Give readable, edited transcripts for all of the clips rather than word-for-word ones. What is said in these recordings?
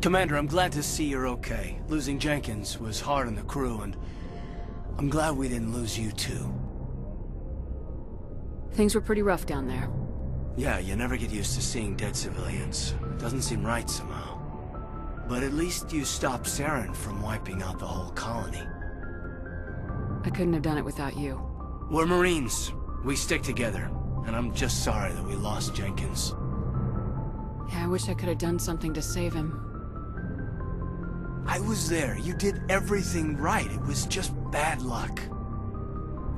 Commander, I'm glad to see you're okay. Losing Jenkins was hard on the crew, and I'm glad we didn't lose you too. Things were pretty rough down there. Yeah, you never get used to seeing dead civilians. It doesn't seem right somehow. But at least you stopped Saren from wiping out the whole colony. I couldn't have done it without you. We're Marines. We stick together. And I'm just sorry that we lost Jenkins. Yeah, I wish I could have done something to save him. I was there. You did everything right. It was just bad luck.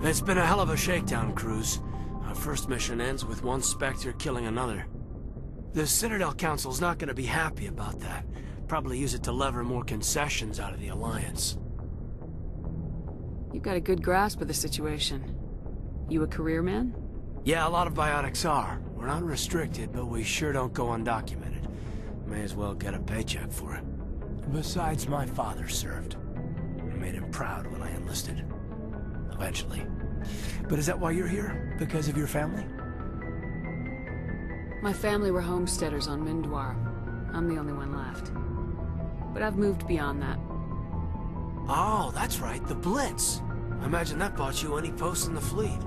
It's been a hell of a shakedown, Cruz. Our first mission ends with one Spectre killing another. The Citadel Council's not going to be happy about that. Probably use it to lever more concessions out of the Alliance. You've got a good grasp of the situation. You a career man? Yeah, a lot of biotics are. We're not restricted, but we sure don't go undocumented. May as well get a paycheck for it. Besides, my father served. I made him proud when I enlisted. Eventually. But is that why you're here? Because of your family? My family were homesteaders on Mindwar. I'm the only one left. But I've moved beyond that. Oh, that's right, the Blitz. I imagine that bought you any post in the fleet.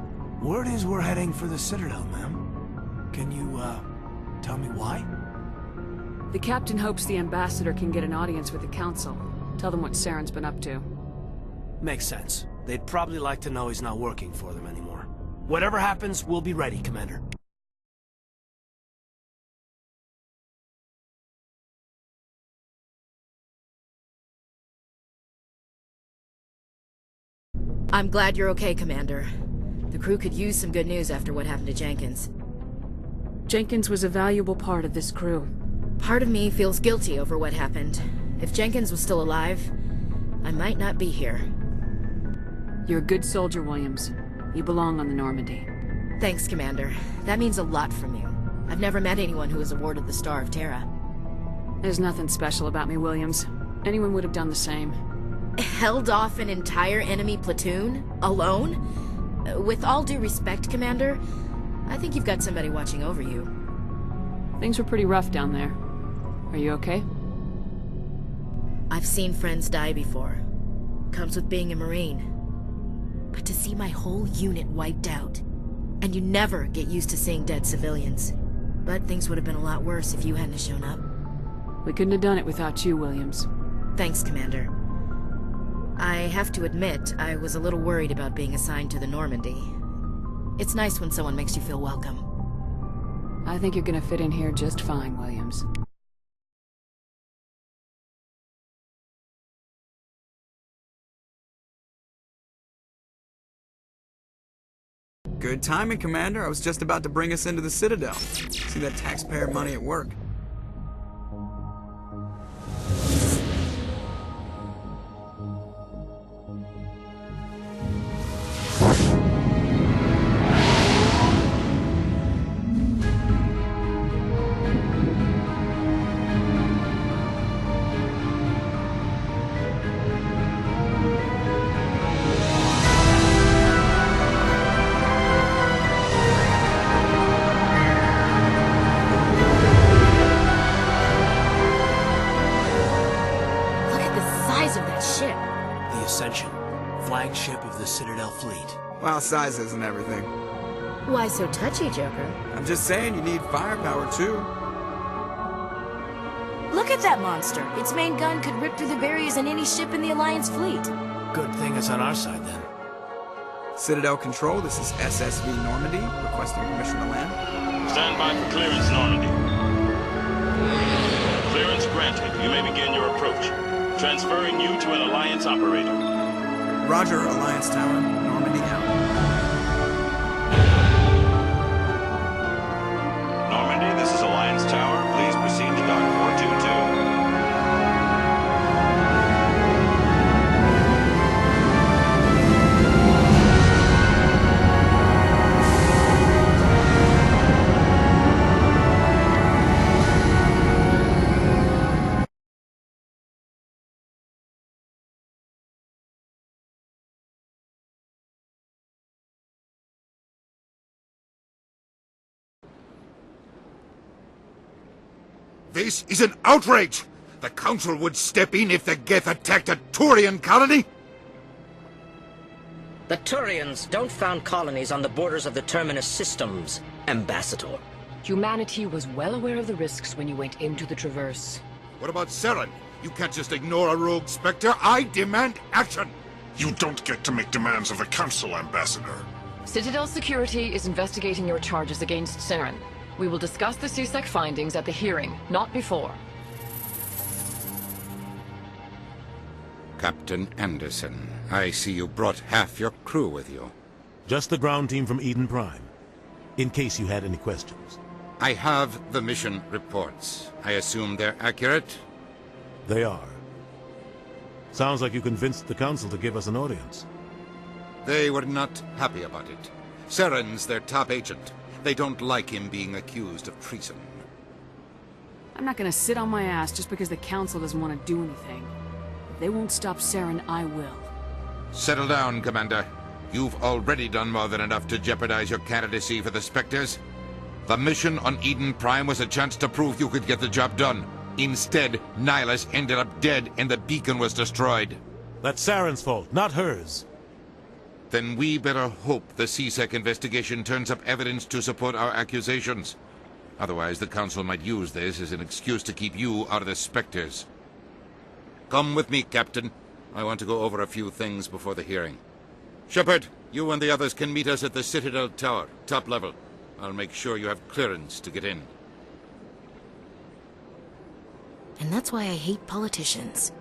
Word is we're heading for the Citadel, ma'am. Can you, tell me why? The captain hopes the ambassador can get an audience with the Council. Tell them what Saren's been up to. Makes sense. They'd probably like to know he's not working for them anymore. Whatever happens, we'll be ready, Commander. I'm glad you're okay, Commander. The crew could use some good news after what happened to Jenkins. Jenkins was a valuable part of this crew. Part of me feels guilty over what happened. If Jenkins was still alive, I might not be here. You're a good soldier, Williams. You belong on the Normandy. Thanks, Commander. That means a lot from you. I've never met anyone who was awarded the Star of Terra. There's nothing special about me, Williams. Anyone would have done the same. Held off an entire enemy platoon? Alone? With all due respect, Commander, I think you've got somebody watching over you. Things were pretty rough down there. Are you okay? I've seen friends die before. Comes with being a Marine. But to see my whole unit wiped out, and you never get used to seeing dead civilians. But things would have been a lot worse if you hadn't shown up. We couldn't have done it without you, Williams. Thanks, Commander. I have to admit, I was a little worried about being assigned to the Normandy. It's nice when someone makes you feel welcome. I think you're gonna fit in here just fine, Williams. Good timing, Commander. I was just about to bring us into the Citadel. See that taxpayer money at work. Flagship of the Citadel fleet. Well, size isn't everything. Why so touchy, Joker? I'm just saying you need firepower, too. Look at that monster! Its main gun could rip through the barriers in any ship in the Alliance fleet. Good thing it's on our side, then. Citadel Control, this is SSV Normandy, requesting permission to land. Stand by for clearance, Normandy. Clearance granted. You may begin your approach. Transferring you to an Alliance operator. Roger, Alliance Tower. Normandy out. Normandy, this is Alliance Tower. Please proceed to dock 422. This is an outrage! The Council would step in if the Geth attacked a Turian colony? The Turians don't found colonies on the borders of the Terminus systems, Ambassador. Humanity was well aware of the risks when you went into the Traverse. What about Saren? You can't just ignore a rogue Spectre. I demand action! You don't get to make demands of the Council, Ambassador. Citadel Security is investigating your charges against Saren. We will discuss the CSEC findings at the hearing, not before. Captain Anderson, I see you brought half your crew with you. Just the ground team from Eden Prime, in case you had any questions. I have the mission reports. I assume they're accurate? They are. Sounds like you convinced the Council to give us an audience. They were not happy about it. Saren's their top agent. They don't like him being accused of treason. I'm not gonna sit on my ass just because the Council doesn't want to do anything. If they won't stop Saren, I will. Settle down, Commander. You've already done more than enough to jeopardize your candidacy for the Spectres. The mission on Eden Prime was a chance to prove you could get the job done. Instead, Nihilus ended up dead and the beacon was destroyed. That's Saren's fault, not hers. Then we better hope the CSEC investigation turns up evidence to support our accusations. Otherwise, the Council might use this as an excuse to keep you out of the Spectres. Come with me, Captain. I want to go over a few things before the hearing. Shepard, you and the others can meet us at the Citadel Tower, top level. I'll make sure you have clearance to get in. And that's why I hate politicians.